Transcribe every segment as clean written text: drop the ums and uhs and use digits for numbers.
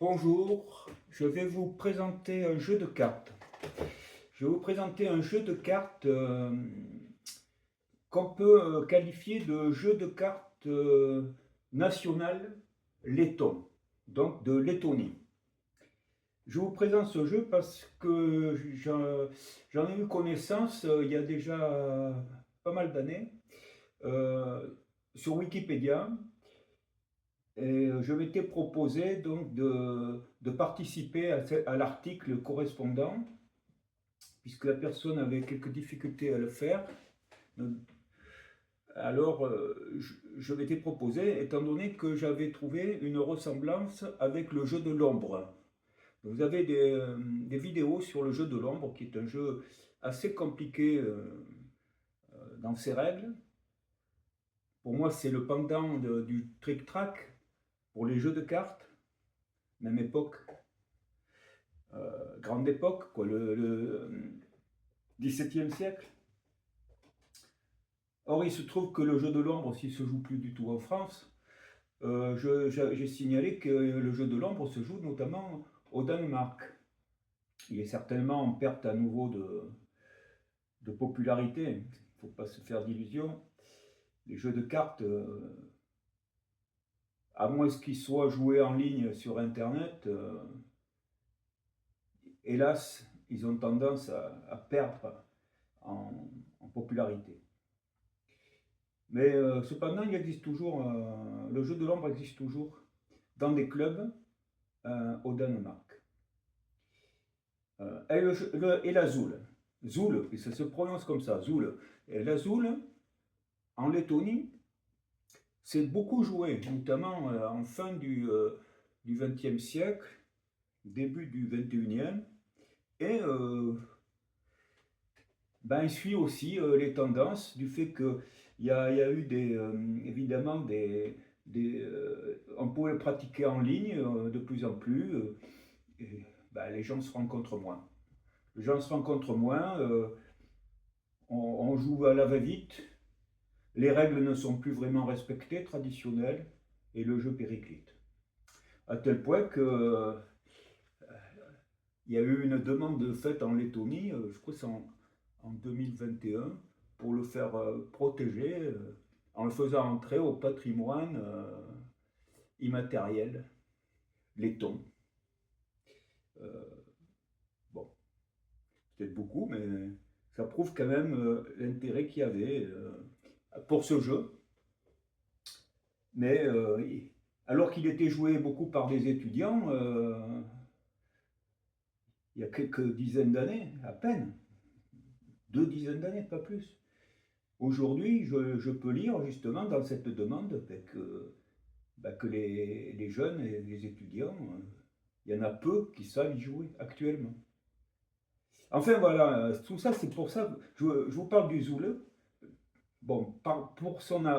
Bonjour, je vais vous présenter un jeu de cartes. Je vais vous présenter un jeu de cartes qu'on peut qualifier de jeu de cartes national letton, donc de Lettonie. Je vous présente ce jeu parce que j'en ai eu connaissance il y a déjà pas mal d'années euh, sur Wikipédia. Et je m'étais proposé donc de participer à l'article correspondant, puisque la personne avait quelques difficultés à le faire. Alors, je m'étais proposé, étant donné que j'avais trouvé une ressemblance avec le jeu de l'ombre. Vous avez des vidéos sur le jeu de l'ombre, qui est un jeu assez compliqué dans ses règles. Pour moi, c'est le pendant du trick-track pour les jeux de cartes, même époque. Grande époque, quoi, le XVIIe siècle. Or, il se trouve que le jeu de l'ombre aussi se joue plus du tout en France. J'ai signalé que le jeu de l'ombre se joue notamment au Danemark. Il est certainement en perte à nouveau de popularité. Il ne faut pas se faire d'illusions. Les jeux de cartes, à moins qu'ils soient joués en ligne sur Internet, hélas, ils ont tendance à perdre en popularité. Mais cependant, il existe toujours, le jeu de l'ombre existe toujours dans des clubs au Danemark. Et la Zoule, Zoule, et ça se prononce comme ça, Zoule. Et la Zoule, en Lettonie, c'est beaucoup joué, notamment en fin du XXe siècle, début du XXIe. Et il suit aussi les tendances du fait qu'il y a eu évidemment on pouvait le pratiquer en ligne de plus en plus. Et, les gens se rencontrent moins. Les gens se rencontrent moins, on joue à la va-vite, les règles ne sont plus vraiment respectées, traditionnelles, et le jeu périclite. À tel point que il y a eu une demande faite en Lettonie, je crois que c'est en 2021, pour le faire protéger en le faisant entrer au patrimoine immatériel letton. Euh, bon, peut-être beaucoup, mais ça prouve quand même l'intérêt qu'il y avait pour ce jeu. Mais alors qu'il était joué beaucoup par des étudiants, il y a quelques dizaines d'années, à peine, 2 dizaines d'années, pas plus. Aujourd'hui, je peux lire justement dans cette demande que les jeunes et les étudiants, il y en a peu qui savent y jouer actuellement. Enfin voilà, tout ça c'est pour ça, je vous parle du Zoule. Bon, pour sa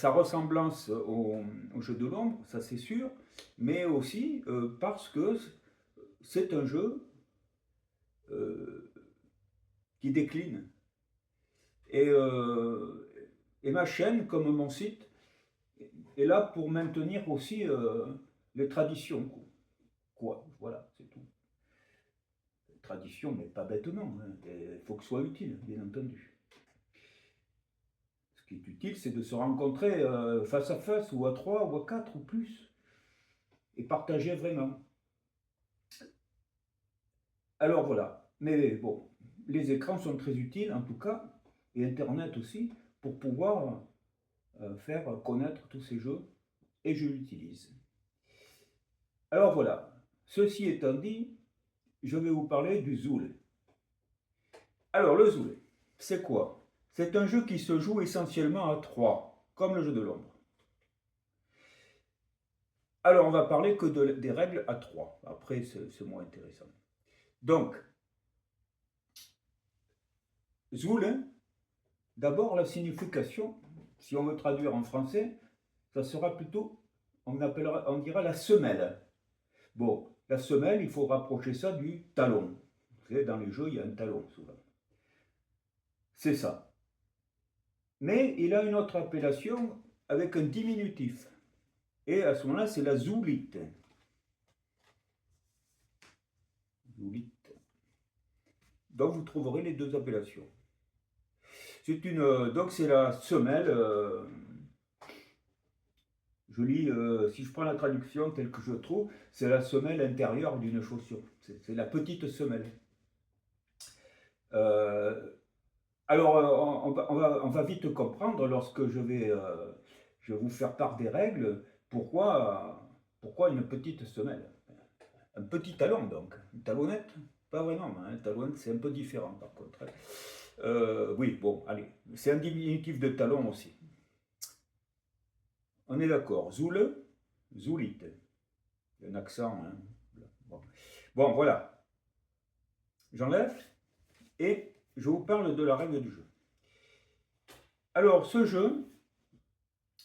ressemblance au jeu de l'ombre, ça c'est sûr, mais aussi parce que c'est un jeu euh, qui décline. Et, euh, et ma chaîne, comme mon site, est là pour maintenir aussi les traditions. Quoi, voilà, c'est tout. Tradition, mais pas bêtement. Il faut que ce soit utile, bien entendu. Ce qui est utile, c'est de se rencontrer face à face, ou à trois, ou à quatre, ou plus, et partager vraiment. Alors voilà. Mais bon, les écrans sont très utiles, en tout cas, et Internet aussi, pour pouvoir faire connaître tous ces jeux, et je l'utilise. Alors voilà. Ceci étant dit, je vais vous parler du Zoule. Alors, le Zoule, c'est quoi? C'est un jeu qui se joue essentiellement à 3, comme le jeu de l'ombre. Alors, on va parler que des règles à 3. Après, c'est moins intéressant. Donc, Zoule, d'abord la signification, si on veut traduire en français, ça sera plutôt, on dira la semelle. Bon, la semelle, il faut rapprocher ça du talon. Vous savez, dans les jeux, il y a un talon souvent. C'est ça. Mais il a une autre appellation avec un diminutif. Et à ce moment-là, c'est la zoulite. Zoulite. Donc vous trouverez les deux appellations. C'est une, donc c'est la semelle. Je lis, si je prends la traduction telle que je trouve, c'est la semelle intérieure d'une chaussure. C'est la petite semelle. Alors, on va vite comprendre lorsque je vais vous faire part des règles, pourquoi une petite semelle. Un petit talon donc, une talonnette, pas vraiment, hein, un talon c'est un peu différent par contre. Oui, bon, allez, c'est un diminutif de talon aussi. On est d'accord, zoule, zoulite. Il y a un accent, hein. Bon, voilà. J'enlève et je vous parle de la règle du jeu. Alors, ce jeu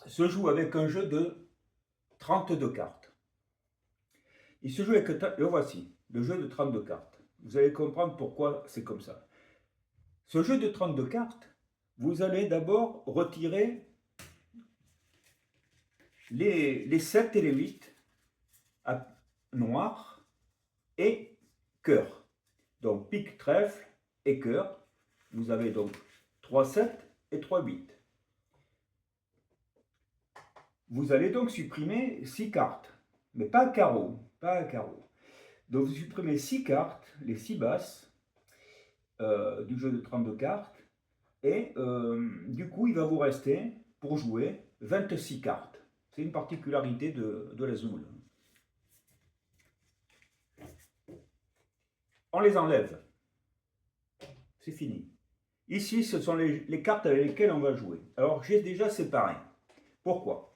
se joue avec un jeu de 32 cartes. Il se joue avec, le voici, le jeu de 32 cartes. Vous allez comprendre pourquoi c'est comme ça. Ce jeu de 32 cartes, vous allez d'abord retirer les 7 et les 8 à noir et cœur. Donc pique, trèfle et cœur. Vous avez donc 3 7 et 3 8. Vous allez donc supprimer 6 cartes, mais pas à carreau, pas à carreau. Donc vous supprimez 6 cartes, les 6 basses du jeu de 32 cartes, et du coup il va vous rester, pour jouer, 26 cartes. C'est une particularité de la zoule. On les enlève. C'est fini. Ici, ce sont les cartes avec lesquelles on va jouer. Alors j'ai déjà séparé. Pourquoi ?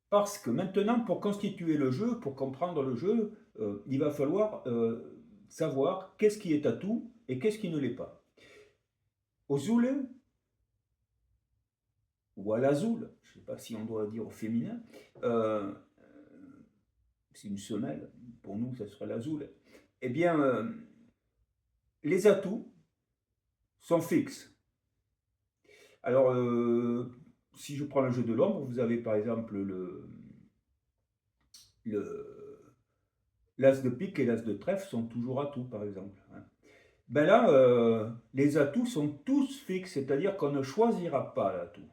Parce que maintenant, pour constituer le jeu, pour comprendre le jeu, il va falloir savoir qu'est-ce qui est atout et qu'est-ce qui ne l'est pas. Au zoule, ou à la zoule, je ne sais pas si on doit dire au féminin, c'est une semelle, pour nous ça serait la zoule, eh bien, les atouts sont fixes. Alors, si je prends le jeu de l'ombre, vous avez par exemple l'as de pique et l'as de trèfle sont toujours atouts, par exemple. Ben là, les atouts sont tous fixes, c'est-à-dire qu'on ne choisira pas l'atout.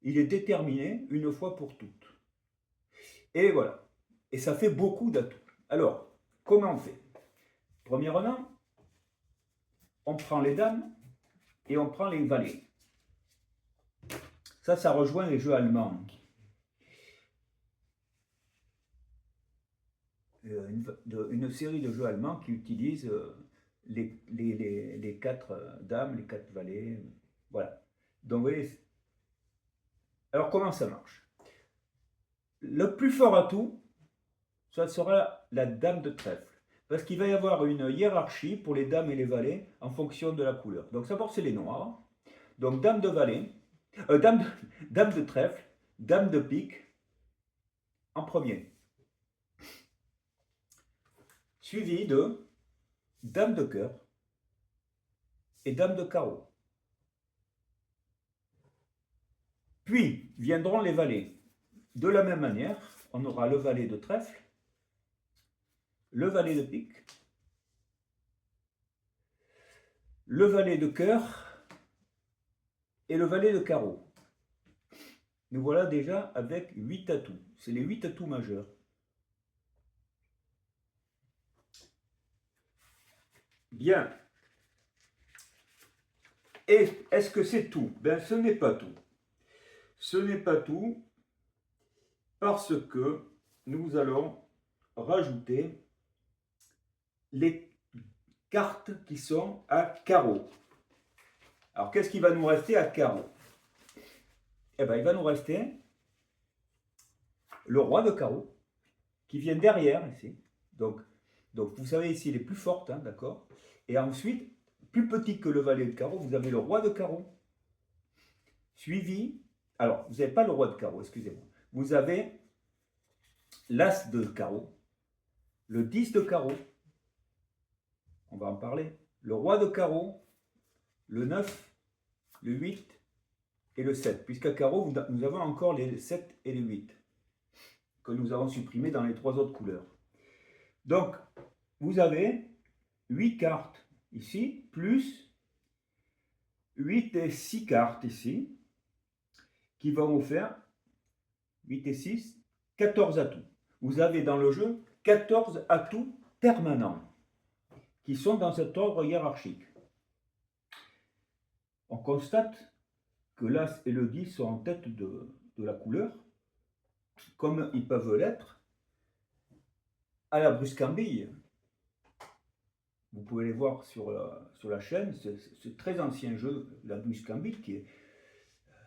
Il est déterminé une fois pour toutes. Et voilà. Et ça fait beaucoup d'atouts. Alors, comment on fait ? Premièrement, on prend les dames et on prend les valets. Ça rejoint les jeux allemands. Une série de jeux allemands qui utilisent les 4 dames, les 4 valets. Voilà. Donc, vous voyez. Alors, comment ça marche ? Le plus fort atout, ça sera la dame de trèfle. Parce qu'il va y avoir une hiérarchie pour les dames et les valets en fonction de la couleur. Donc, d'abord, c'est les noirs. Donc, dame de valet, dame de trèfle, dame de pique en premier. Suivi de dame de cœur et dame de carreau. Puis viendront les valets. De la même manière, on aura le valet de trèfle, le valet de pique, le valet de cœur et le valet de carreau. Nous voilà déjà avec 8 atouts. C'est les 8 atouts majeurs. Bien. Et est-ce que c'est tout ? Ben, ce n'est pas tout. Ce n'est pas tout parce que nous allons rajouter les cartes qui sont à carreau. Alors, qu'est-ce qui va nous rester à carreau ? Eh bien, il va nous rester le roi de carreau qui vient derrière ici. Donc vous savez ici, il est plus forte, hein, d'accord ? Et ensuite, plus petit que le valet de carreau, vous avez le roi de carreau. Suivi, alors, vous n'avez pas le roi de carreau, excusez-moi. Vous avez l'as de carreau, le 10 de carreau, on va en parler, le roi de carreau, le 9, le 8 et le 7. Puisqu'à carreau, nous avons encore les 7 et les 8. que nous avons supprimé dans les 3 autres couleurs. Donc, vous avez 8 cartes ici, plus 8 et 6 cartes ici, qui vont vous faire 8 et 6, 14 atouts. Vous avez dans le jeu 14 atouts permanents qui sont dans cet ordre hiérarchique. On constate que l'As et le 10 sont en tête de la couleur, comme ils peuvent l'être à la Bruscambille. Vous pouvez les voir sur la chaîne, c'est très ancien jeu, la Bruscambille,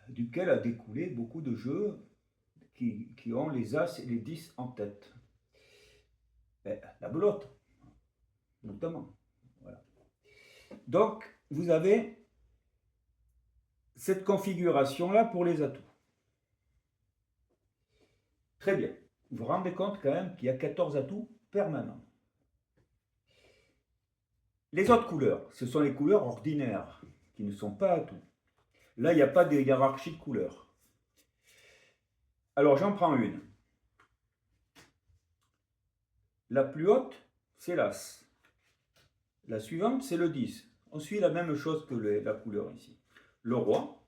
duquel a découlé beaucoup de jeux qui ont les As et les 10 en tête. Et la belote, notamment. Voilà. Donc, vous avez cette configuration-là pour les atouts. Très bien. Vous vous rendez compte quand même qu'il y a 14 atouts permanents. Les autres couleurs, ce sont les couleurs ordinaires, qui ne sont pas atouts. Là, il n'y a pas de hiérarchie de couleurs. Alors, j'en prends une. La plus haute, c'est l'As. La suivante, c'est le 10. On suit la même chose que la couleur ici. Le roi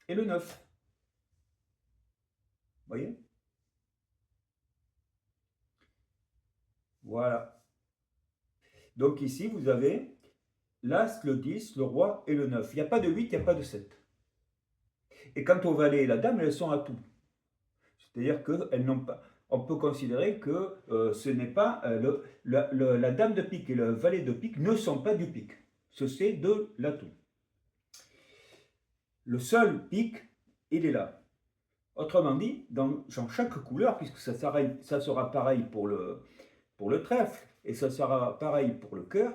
et le 9. Vous voyez? Voilà. Donc ici, vous avez l'As, le 10, le roi et le 9. Il n'y a pas de 8, il n'y a pas de 7. Et quant au valet et la dame, elles sont à tout. C'est-à-dire qu'elles n'ont pas... On peut considérer que ce n'est pas la dame de pique et le valet de pique ne sont pas du pique. C'est de l'atout. Le seul pique, il est là. Autrement dit, dans chaque couleur, puisque ça sera pareil pour le trèfle et ça sera pareil pour le cœur,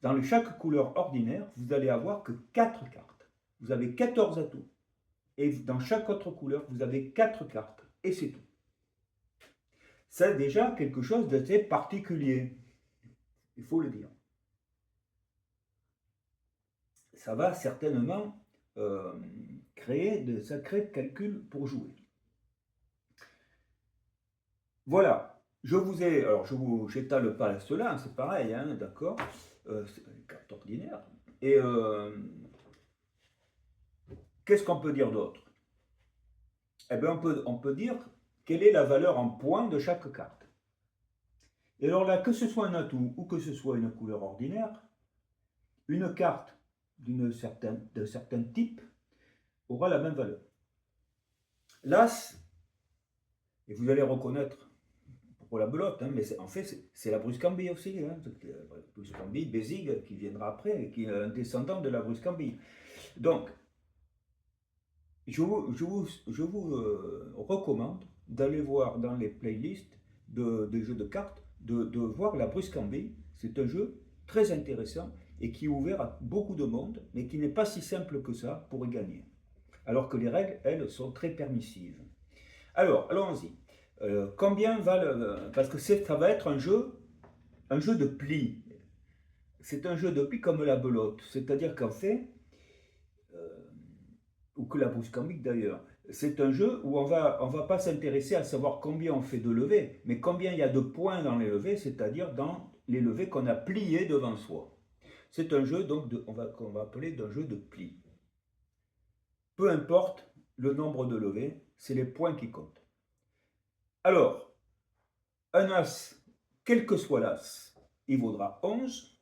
dans chaque couleur ordinaire, vous allez avoir que 4 cartes. Vous avez 14 atouts. Et dans chaque autre couleur, vous avez 4 cartes. Et c'est tout. C'est déjà quelque chose d'assez particulier. Il faut le dire. Ça va certainement créer de sacrés calculs pour jouer. Voilà. Alors j'étale pas cela, c'est pareil, hein, d'accord. C'est une carte ordinaire. Et qu'est-ce qu'on peut dire d'autre? Eh bien, on peut dire quelle est la valeur en points de chaque carte. Et alors là, que ce soit un atout ou que ce soit une couleur ordinaire, une carte d'un certain type aura la même valeur. L'As, et vous allez reconnaître pour la belote, hein, mais en fait c'est la Bruscambille aussi, hein, la Bruscambille, Bézigue, qui viendra après, et qui est un descendant de la Bruscambille. Donc, je vous recommande d'aller voir dans les playlists de jeux de cartes, de voir la Bruscambille. C'est un jeu très intéressant et qui est ouvert à beaucoup de monde, mais qui n'est pas si simple que ça pour y gagner. Alors que les règles, elles, sont très permissives. Alors, allons-y. Combien va parce que ça va être un jeu de pli. C'est un jeu de pli comme la belote. C'est-à-dire qu'en fait, ou que la Bruscambille d'ailleurs, c'est un jeu où on va pas s'intéresser à savoir combien on fait de levées, mais combien il y a de points dans les levées, c'est-à-dire dans les levées qu'on a pliées devant soi. C'est un jeu donc qu'on va appeler d'un jeu de pli. Peu importe le nombre de levées, c'est les points qui comptent. Alors, un As, quel que soit l'As, il vaudra 11,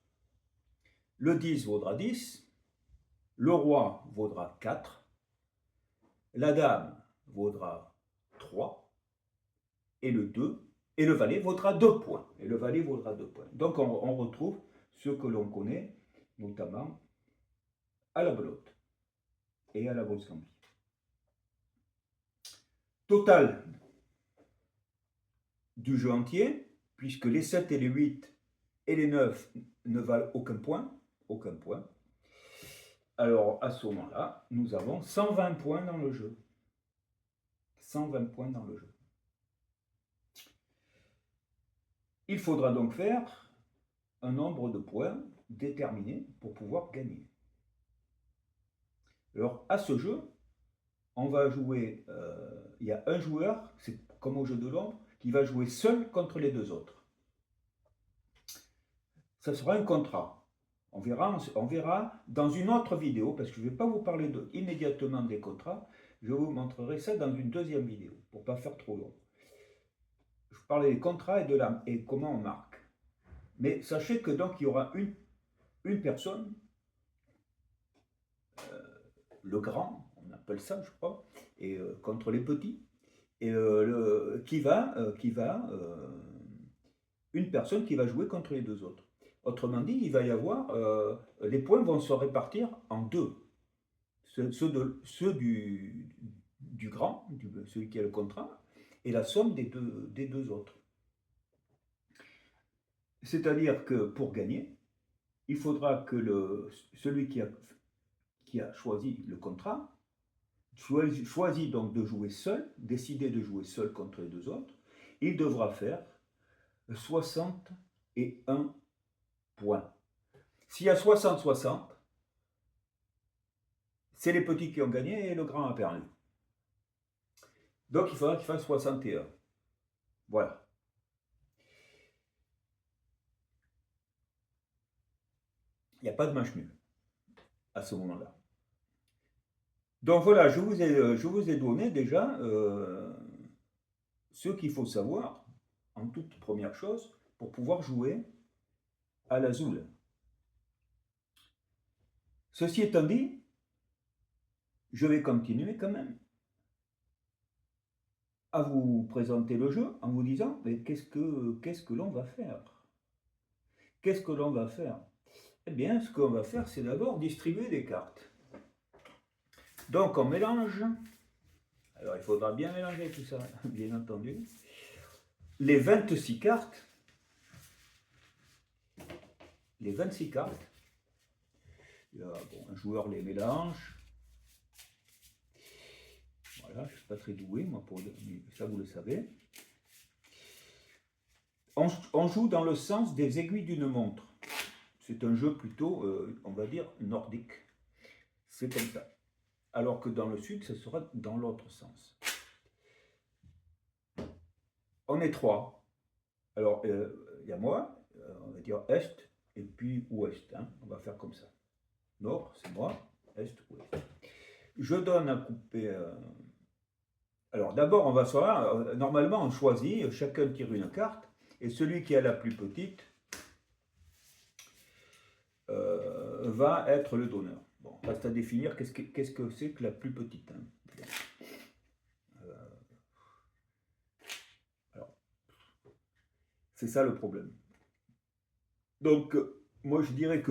le 10 vaudra 10, le roi vaudra 4, la dame vaudra 3, et le 2, et le valet vaudra 2 points. Donc on retrouve ce que l'on connaît, notamment à la belote et à la Bruscambille. Total du jeu entier, puisque les 7 et les 8 et les 9 ne valent aucun point. Alors à ce moment-là, nous avons 120 points dans le jeu. 120 points dans le jeu. Il faudra donc faire un nombre de points déterminé pour pouvoir gagner. Alors à ce jeu, on va jouer, il y a un joueur, c'est comme au jeu de l'ombre, qui va jouer seul contre les deux autres. Ça sera un contrat. On verra dans une autre vidéo, parce que je ne vais pas vous parler immédiatement des contrats, je vous montrerai ça dans une deuxième vidéo, pour ne pas faire trop long. Je vous parlerai des contrats et comment on marque. Mais sachez que donc il y aura une personne, le grand, on appelle ça, je crois, et contre les petits, et une personne qui va jouer contre les deux autres. Autrement dit, il va y avoir, les points vont se répartir en deux. Ceux du grand, celui qui a le contrat, et la somme des deux autres. C'est-à-dire que pour gagner, il faudra que celui qui a choisi le contrat choisit donc de jouer seul, décider de jouer seul contre les deux autres. Il devra faire 61 points. S'il y a 60-60, c'est les petits qui ont gagné et le grand a perdu. Donc il faudra qu'il fasse 61. Voilà. Il n'y a pas de match nul à ce moment-là. Donc voilà, je vous ai donné déjà ce qu'il faut savoir, en toute première chose, pour pouvoir jouer à la Zoule. Ceci étant dit, je vais continuer quand même à vous présenter le jeu en vous disant, mais qu'est-ce que l'on va faire? Qu'est-ce que l'on va faire? Eh bien, ce qu'on va faire, c'est d'abord distribuer des cartes. Donc, on mélange. Alors, il faudra bien mélanger tout ça, bien entendu. Les 26 cartes. Les 26 cartes. Là, bon, un joueur les mélange. Voilà, je ne suis pas très doué, moi, ça vous le savez. On joue dans le sens des aiguilles d'une montre. C'est un jeu plutôt, on va dire, nordique. C'est comme ça. Alors que dans le sud, ce sera dans l'autre sens. On est trois. Alors, il y a moi, on va dire est et puis ouest. Hein. On va faire comme ça. Nord, c'est moi, est, ouest. Je donne à couper. Alors, d'abord, on va savoir, normalement, on choisit, chacun tire une carte, et celui qui a la plus petite va être le donneur. Bon, reste à définir qu'est-ce que c'est que la plus petite. Hein. Alors, c'est ça le problème. Donc, moi je dirais que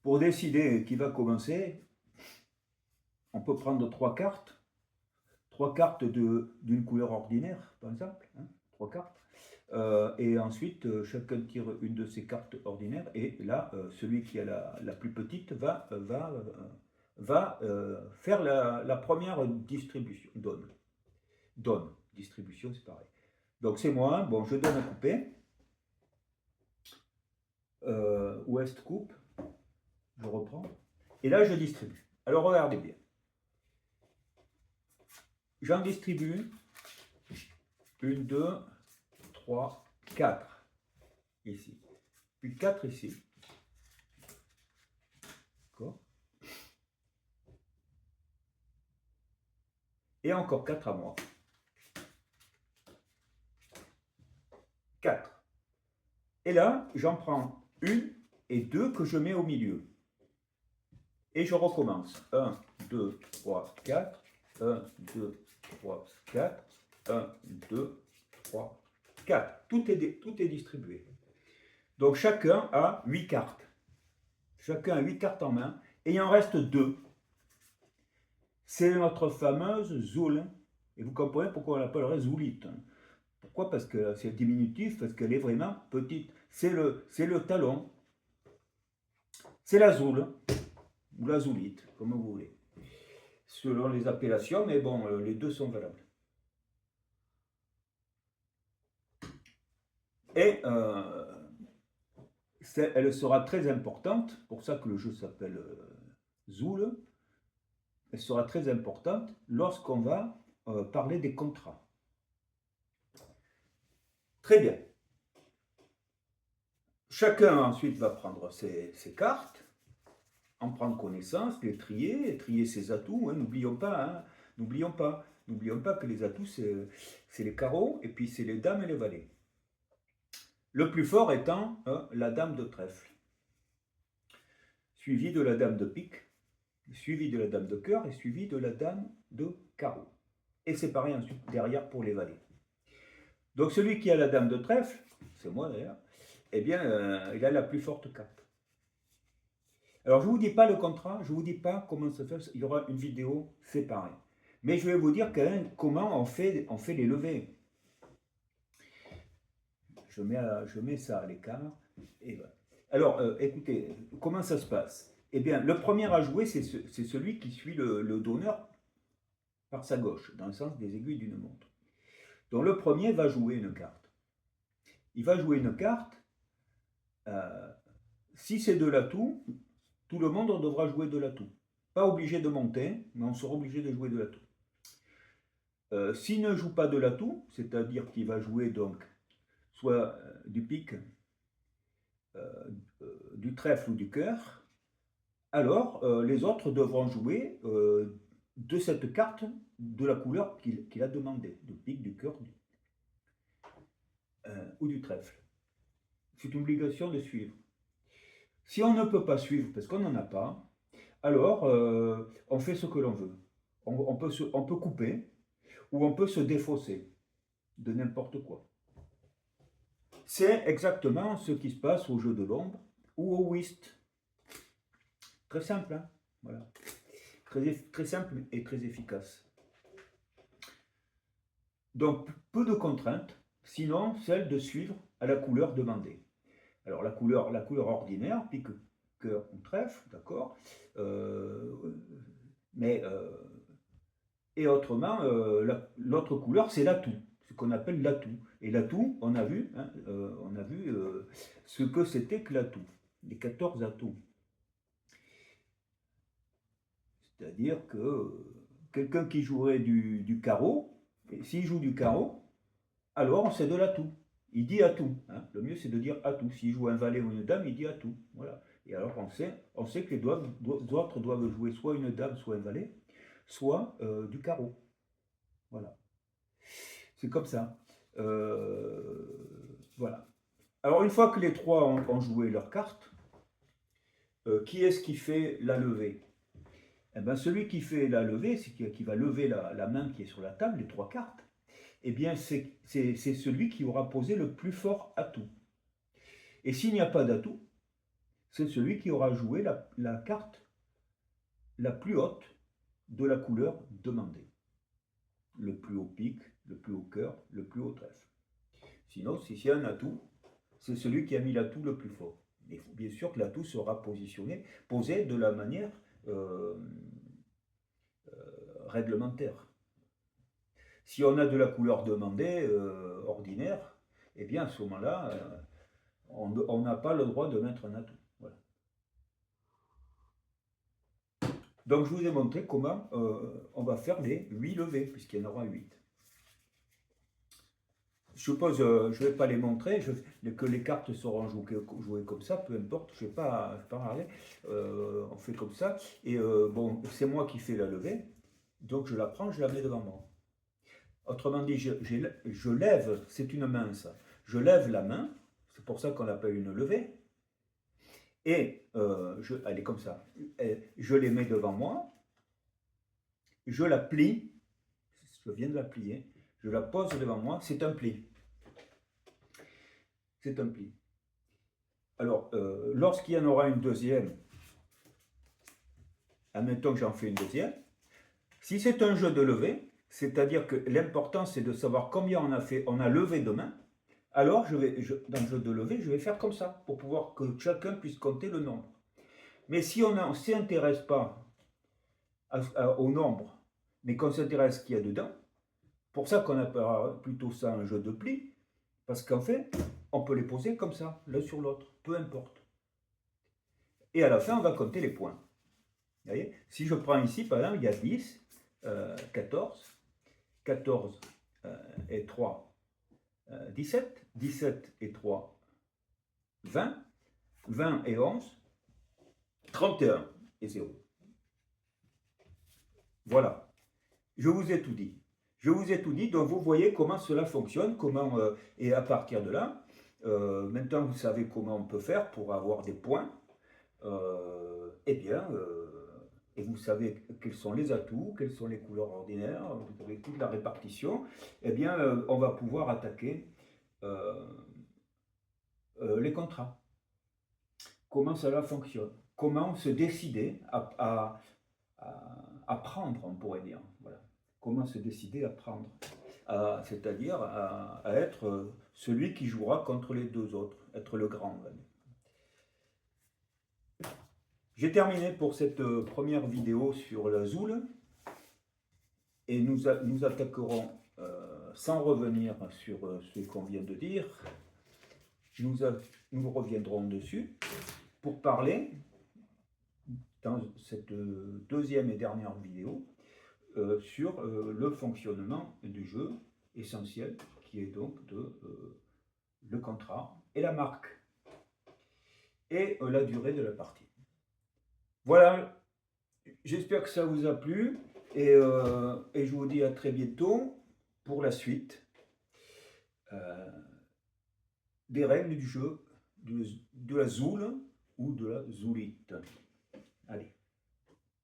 pour décider qui va commencer, on peut prendre 3 cartes. 3 cartes d'une couleur ordinaire, par exemple. Hein, 3 cartes. Et ensuite, chacun tire une de ces cartes ordinaires. Et là, celui qui a la plus petite va faire la première distribution. Donne. Distribution, c'est pareil. Donc c'est moi. Bon, je donne à couper. Ouest coupe. Je reprends. Et là, je distribue. Alors regardez bien. J'en distribue 1, 2, 3, 4 ici. Puis 4 ici. D'accord. Et encore 4 à moi. 4. Et là, j'en prends 1 et 2 que je mets au milieu. Et je recommence. 1, 2, 3, 4. 1, 2, 3, 4. 1, 2, 3, 4. Tout est distribué. Donc chacun a 8 cartes. Chacun a 8 cartes en main. Et il en reste 2. C'est notre fameuse zoule. Et vous comprenez pourquoi on l'appellerait zoulite. Pourquoi? Parce que c'est diminutif, parce qu'elle est vraiment petite. C'est le talon. C'est la zoule. Ou la zoulite, comme vous voulez. Selon les appellations, mais bon, les deux sont valables. Et elle sera très importante, pour ça que le jeu s'appelle Zoul, elle sera très importante lorsqu'on va parler des contrats. Très bien. Chacun ensuite va prendre ses cartes, en prendre connaissance, les trier ses atouts. Hein, n'oublions pas que les atouts, c'est les carreaux, et puis c'est les dames et les valets. Le plus fort étant la dame de trèfle, suivi de la dame de pique, suivi de la dame de cœur et suivi de la dame de carreau. Et c'est pareil ensuite derrière pour les valets. Donc celui qui a la dame de trèfle, c'est moi d'ailleurs, eh bien il a la plus forte carte. Alors je ne vous dis pas le contrat, je ne vous dis pas comment ça se fait, il y aura une vidéo séparée. Mais je vais vous dire quand même comment on fait les levées. Je mets ça à l'écart. Et voilà. Alors écoutez, comment ça se passe? Eh bien le premier à jouer, c'est celui qui suit le donneur par sa gauche, dans le sens des aiguilles d'une montre. Donc le premier va jouer une carte. Il va jouer une carte. Si c'est de l'atout, tout le monde devra jouer de l'atout. Pas obligé de monter, mais on sera obligé de jouer de l'atout. S'il ne joue pas de l'atout, c'est-à-dire qu'il va jouer donc soit du pique, du trèfle ou du cœur, alors les autres devront jouer de cette carte de la couleur qu'il a demandé, du pique, du cœur ou du trèfle. C'est une obligation de suivre. Si on ne peut pas suivre parce qu'on n'en a pas, alors on fait ce que l'on veut. On peut couper ou on peut se défausser de n'importe quoi. C'est exactement ce qui se passe au jeu de l'ombre ou au whist. Très simple, hein, voilà. Très simple et très efficace. Donc, peu de contraintes, sinon celle de suivre à la couleur demandée. Alors, la couleur ordinaire, pique, cœur ou trèfle, d'accord, et autrement, l'autre couleur, c'est l'atout, ce qu'on appelle l'atout. Et l'atout, on a vu ce que c'était que l'atout, les 14 atouts. C'est-à-dire que quelqu'un qui jouerait du carreau, s'il joue du carreau, alors c'est de l'atout. Il dit atout. Hein. Le mieux, c'est de dire atout. S'il joue un valet ou une dame, il dit atout. Voilà. Et alors, on sait que les autres doivent jouer soit une dame, soit un valet, soit du carreau. Voilà. C'est comme ça. Voilà. Alors, une fois que les trois ont joué leur carte, qui est-ce qui fait la levée? Eh bien, celui qui fait la levée, c'est qui va lever la main qui est sur la table, les trois cartes, eh bien, c'est celui qui aura posé le plus fort atout. Et s'il n'y a pas d'atout, c'est celui qui aura joué la carte la plus haute de la couleur demandée. Le plus haut pique, le plus haut cœur, le plus haut trèfle. Sinon, si c'est un atout, c'est celui qui a mis l'atout le plus fort. Mais bien sûr que l'atout sera posé de la manière réglementaire. Si on a de la couleur demandée, ordinaire, eh bien à ce moment-là, on n'a pas le droit de mettre un atout. Voilà. Donc je vous ai montré comment on va faire les 8 levées, puisqu'il y en aura 8. Je suppose, je ne vais pas les montrer, que les cartes seront jouées comme ça, peu importe, je ne vais pas parler, on fait comme ça. Et bon, c'est moi qui fais la levée, donc je la prends, je la mets devant moi. Autrement dit, je lève, c'est une main ça, je lève la main, c'est pour ça qu'on l'appelle une levée, et elle est comme ça, je les mets devant moi, je la plie, je viens de la plier, je la pose devant moi, c'est un pli. C'est un pli. Alors, lorsqu'il y en aura une deuxième, admettons que j'en fais une deuxième, si c'est un jeu de levée, c'est-à-dire que l'important c'est de savoir combien on a levé de main, alors dans le jeu de levée, je vais faire comme ça, pour pouvoir que chacun puisse compter le nombre. Mais si on ne s'intéresse pas au nombre, mais qu'on s'intéresse à ce qu'il y a dedans, pour ça qu'on appellera plutôt ça un jeu de plis, parce qu'en fait, on peut les poser comme ça, l'un sur l'autre, peu importe. Et à la fin, on va compter les points. voyez, si je prends ici, par exemple, il y a 10, 14, 14 et 3, 17, 17 et 3, 20, 20 et 11, 31 et 0. Voilà, je vous ai tout dit. Je vous ai tout dit, donc vous voyez comment cela fonctionne, comment, et à partir de là, maintenant vous savez comment on peut faire pour avoir des points, eh bien, et vous savez quels sont les atouts, quelles sont les couleurs ordinaires, vous avez toute la répartition, eh bien, on va pouvoir attaquer les contrats. Comment cela fonctionne, comment se décider à prendre, on pourrait dire. Voilà. Comment se décider à prendre, c'est-à-dire à être celui qui jouera contre les deux autres, être le grand. J'ai terminé pour cette première vidéo sur la Zoule et nous attaquerons, sans revenir sur ce qu'on vient de dire, nous reviendrons dessus pour parler dans cette deuxième et dernière vidéo sur le fonctionnement du jeu essentiel qui est donc le contrat et la marque et la durée de la partie. Voilà, j'espère que ça vous a plu et je vous dis à très bientôt pour la suite des règles du jeu de la Zoule ou de la Zoulite. Allez,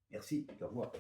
merci, au revoir.